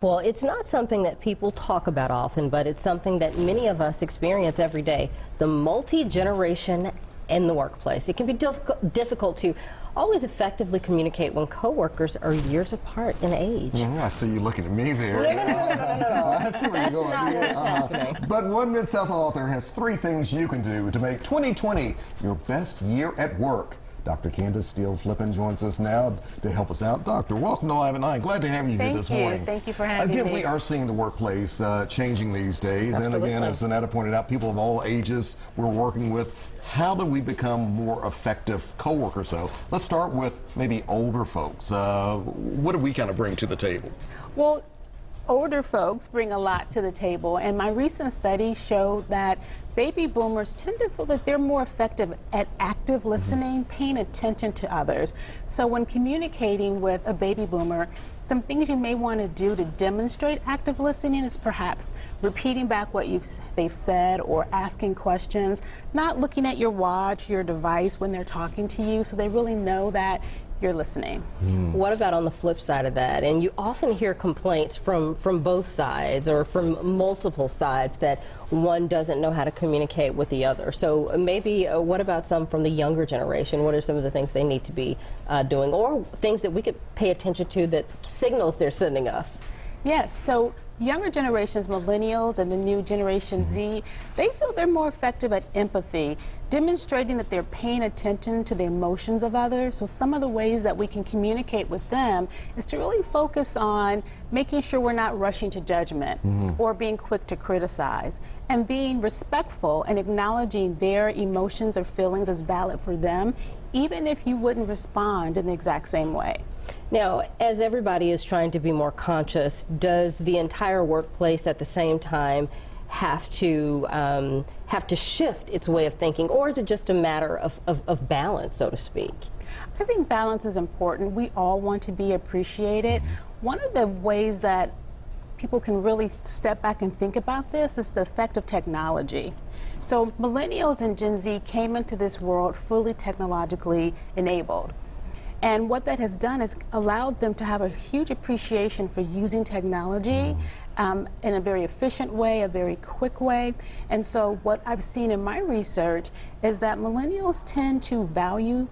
Well, it's not something that people talk about often, but it's something that many of us experience every day. The multi-generation in the workplace. It can be difficult to always effectively communicate when coworkers are years apart in age. I see you looking at me there. No. I see where you're going. Not what's happening. But one Mid-South author has 3 things you can do to make 2020 your best year at work. Dr. Candace Steele-Flippin joins us now to help us out. Doctor, welcome to Live at 9. Glad to have you here this morning. Thank you for having me. Again, we are seeing the workplace changing these days. Absolutely. And again, as Zanetta pointed out, people of all ages we're working with. How do we become more effective coworkers, though? Let's start with maybe older folks. What do we kind of bring to the table? Well, older folks bring a lot to the table, and my recent study showed that baby boomers tend to feel that they're more effective at active listening, paying attention to others. So when communicating with a baby boomer, some things you may want to do to demonstrate active listening is perhaps repeating back what they've said or asking questions, not looking at your watch, your device when they're talking to you, so they really know that you're listening. What about on the flip side of that? And you often hear complaints from both sides or from multiple sides that one doesn't know how to communicate with the other. So maybe what about some from the younger generation? What are some of the things they need to be doing, or things that we could pay attention to that signals they're sending us? Yes, so younger generations, millennials and the new Generation Z, they feel they're more effective at empathy, demonstrating that they're paying attention to the emotions of others. So some of the ways that we can communicate with them is to really focus on making sure we're not rushing to judgment or being quick to criticize, and being respectful and acknowledging their emotions or feelings as valid for them, even if you wouldn't respond in the exact same way. Now, as everybody is trying to be more conscious, does the entire workplace at the same time have to shift its way of thinking, or is it just a matter of balance, so to speak? I think balance is important. We all want to be appreciated. One of the ways that people can really step back and think about this is the effect of technology. So millennials and Gen Z came into this world fully technologically enabled. And what that has done is allowed them to have a huge appreciation for using technology in a very efficient way, a very quick way. And so what I've seen in my research is that millennials tend to value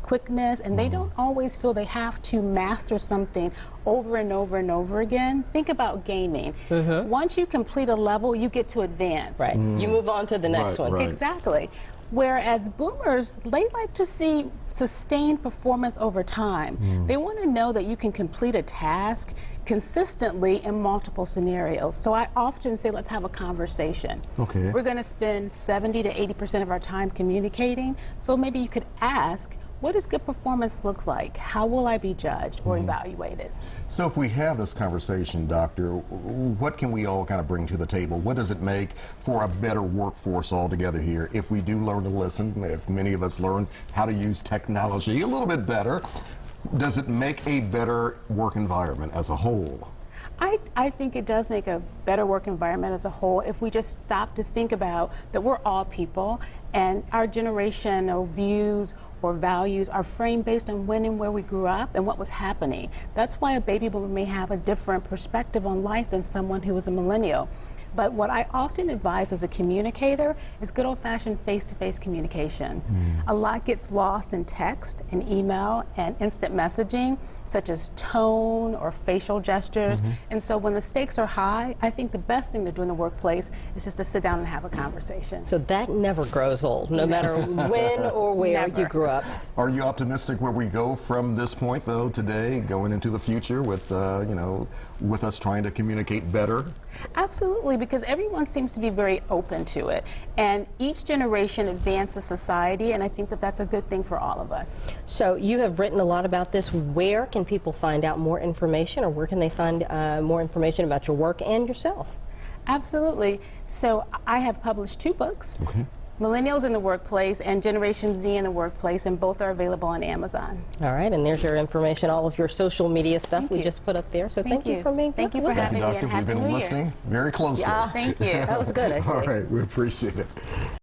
quickness, and they don't always feel they have to master something over and over and over again. Think about gaming. Once you complete a level, you get to advance. Right. You move on to the next one. Right. Exactly. Whereas boomers, they like to see sustained performance over time. They want to know that you can complete a task consistently in multiple scenarios. So I often say, let's have a conversation. Okay. We're going to spend 70 to 80% of our time communicating. So maybe you could ask, what does good performance look like? How will I be judged or evaluated? So if we have this conversation, Doctor, what can we all kind of bring to the table? What does it make for a better workforce altogether here if we do learn to listen, if many of us learn how to use technology a little bit better? Does it make a better work environment as a whole? I think it does make a better work environment as a whole if we just stop to think about that we're all people, and our generational views or values are framed based on when and where we grew up and what was happening. That's why a baby boomer may have a different perspective on life than someone who is a millennial. But what I often advise as a communicator is good old-fashioned face-to-face communications. A lot gets lost in text and email and instant messaging, such as tone or facial gestures. And so when the stakes are high, I think the best thing to do in the workplace is just to sit down and have a conversation. So that never grows old, no matter when or where you grew up. Are you optimistic where we go from this point, though, today, going into the future with, with us trying to communicate better? Absolutely, because everyone seems to be very open to it. And each generation advances society, and I think that that's a good thing for all of us. So you have written a lot about this. Where can people find out more information, or where can they find more information about your work and yourself? Absolutely. So I have published 2 books. Millennials in the Workplace and Generation Z in the Workplace, and both are available on Amazon. All right, and there's your information, all of your social media stuff we just put up there. So thank you for being Thank you for having me, and Doctor, we've Happy been New Year. listening very closely. Thank you. That was good, I see. All right, we appreciate it.